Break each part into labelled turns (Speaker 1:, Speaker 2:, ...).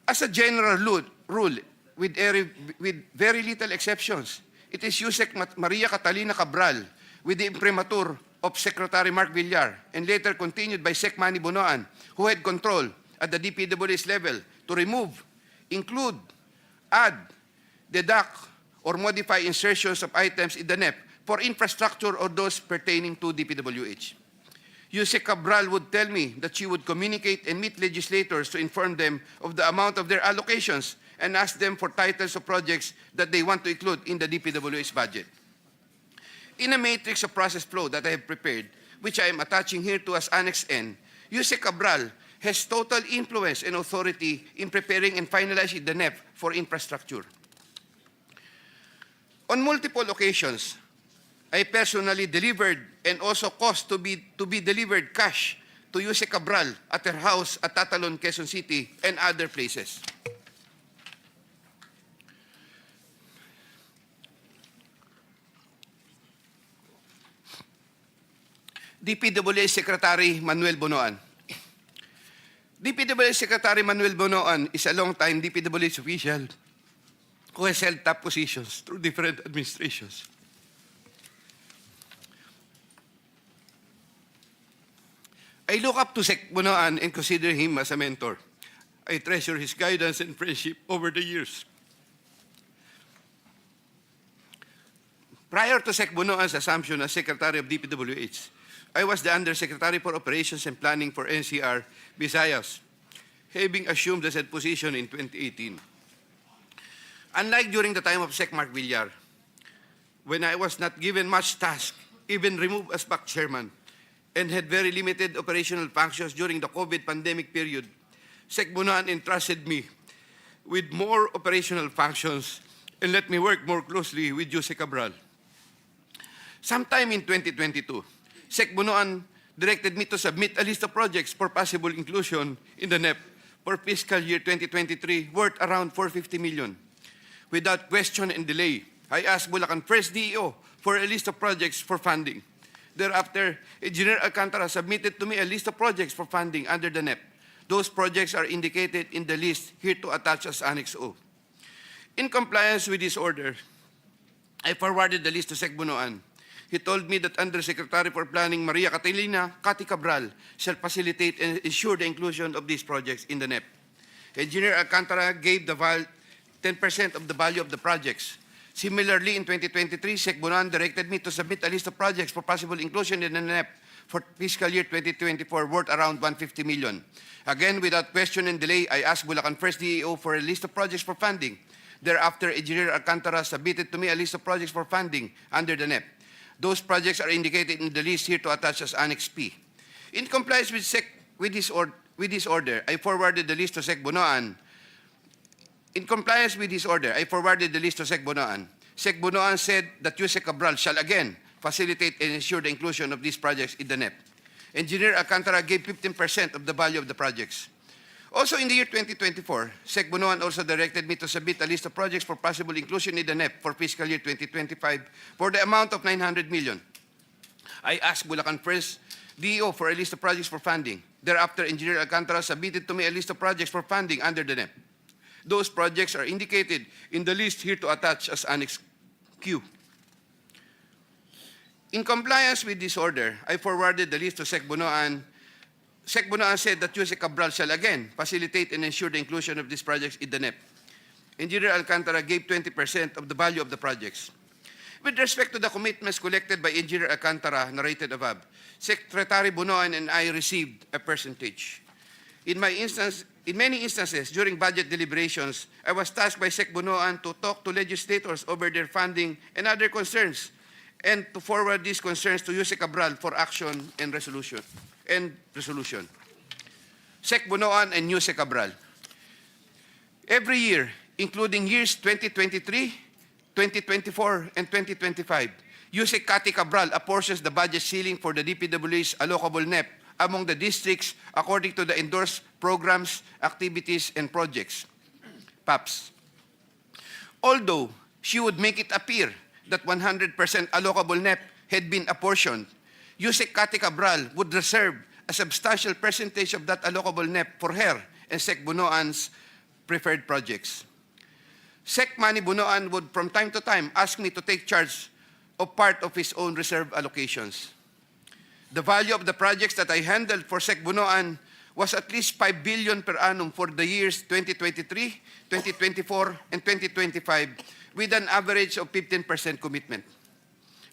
Speaker 1: As a general rule, with very little exceptions, it is USEC Maria Catalina Cabral, with the imprimatur of Secretary Mark Villar, and later continued by Sec Manny Bonoan, who had control at the DPWH level to remove, include, add, deduct, or modify insertions of items in the NEP for infrastructure or those pertaining to DPWH. USEC Cabral would tell me that she would communicate and meet legislators to inform them of the amount of their allocations and ask them for titles of projects that they want to include in the DPWH budget. In a matrix of process flow that I have prepared, which I am attaching here to as Annex N, USEC Cabral has total influence and authority in preparing and finalizing the NEP for infrastructure. On multiple occasions, I personally delivered and also caused to be delivered cash to USEC Cabral at her house at Tatalon, Quezon City, and other places. DPWH Secretary Manuel Bonoan. DPWH Secretary Manuel Bonoan is a long-time DPWH official who has held top positions through different administrations. I look up to Sec Bonoan and consider him as a mentor. I treasure his guidance and friendship over the years. Prior to Sec Bonoan's assumption as Secretary of DPWH, I was the Undersecretary for Operations and Planning for NCR Visayas, having assumed the said position in 2018. Unlike during the time of Sec Mark Villar, when I was not given much task, even removed as back chairman, and had very limited operational functions during the COVID pandemic period, Sec Bonoan entrusted me with more operational functions and let me work more closely with USEC Cabral. Sometime in 2022, Sec Bonoan directed me to submit a list of projects for possible inclusion in the NEP for fiscal year 2023 worth around 450 million. Without question and delay, I asked Bulacan First DEO for a list of projects for funding. Thereafter, Engineer Alcantara submitted to me a list of projects for funding under the NEP. Those projects are indicated in the list here to attach as Annex O. In compliance with this order, I forwarded the list to Sec Bonoan. He told me that Undersecretary for Planning Maria Catalina Cathy Cabral shall facilitate and ensure the inclusion of these projects in the NEP. Engineer Alcantara gave the 10% of the value of the projects. Similarly, in 2023, Sec Bonoan directed me to submit a list of projects for possible inclusion in the NEP for fiscal year 2024 worth around 150 million. Again, without question and delay, I asked Bulacan First DEO for a list of projects for funding. Thereafter, Engineer Alcantara submitted to me a list of projects for funding under the NEP. Those projects are indicated in the list here to attach as Annex P. In compliance with this order, I forwarded the list to Sec Bonoan. In compliance with this order, I forwarded the list to Sec Bonoan. Sec Bonoan said that USEC Cabral shall again facilitate and ensure the inclusion of these projects in the NEP. Engineer Alcantara gave 15% of the value of the projects. Also in the year 2024, Sec Bonoan also directed me to submit a list of projects for possible inclusion in the NEP for fiscal year 2025 for the amount of 900 million. I asked Bulacan First DEO for a list of projects for funding. Thereafter, Engineer Alcantara submitted to me a list of projects for funding under the NEP. Those projects are indicated in the list here to attach as Annex Q. In compliance with this order, I forwarded the list to Sec Bonoan. Sec Bonoan said that USEC Cabral shall again facilitate and ensure the inclusion of these projects in the NEP. Engineer Alcantara gave 20% of the value of the projects. With respect to the commitments collected by Engineer Alcantara narrated above, Secretary Bonoan and I received a percentage. In many instances, during budget deliberations, I was tasked by Sec Bonoan to talk to legislators over their funding and other concerns, and to forward these concerns to USEC Cabral for action and resolution. Sec Bonoan and USEC Cabral. Every year, including years 2023, 2024, and 2025, USEC Cathy Cabral apportions the budget ceiling for the DPWH allocable NEP among the districts according to the endorsed programs, activities, and projects, PAPs. Although she would make it appear that 100% allocable NEP had been apportioned, USEC Cathy Cabral would reserve a substantial percentage of that allocable NEP for her and Sec Bonoan's preferred projects. Sec Manny Bonoan would from time to time ask me to take charge of part of his own reserve allocations. The value of the projects that I handled for Sec Bonoan was at least 5 billion per annum for the years 2023, 2024, and 2025, with an average of 15% commitment.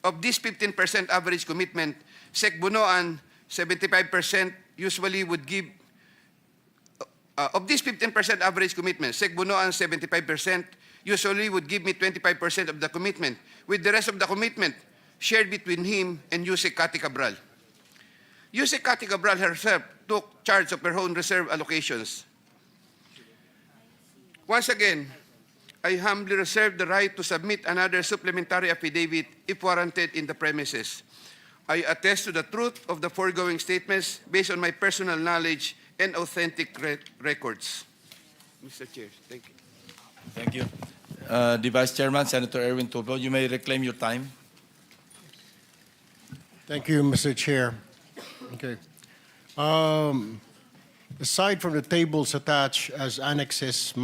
Speaker 1: Of this 15% average commitment, Sec Bonoan 75% usually would give. Of this 15% average commitment, Sec Bonoan 75% usually would give me 25% of the commitment, with the rest of the commitment shared between him and ex-usec Cathy Cabral. Ex-usec Cathy Cabral herself took charge of her own reserve allocations. Once again, I humbly reserve the right to submit another supplementary affidavit if warranted in the premises. I attest to the truth of the foregoing statements based on my personal knowledge and authentic records. Mr. Chair, thank you.
Speaker 2: Thank you. The Vice Chairman, Senator Erwin Tulfo, you may reclaim your time.
Speaker 3: Thank you, Mr. Chair. Okay. Aside from the tables attached as annexes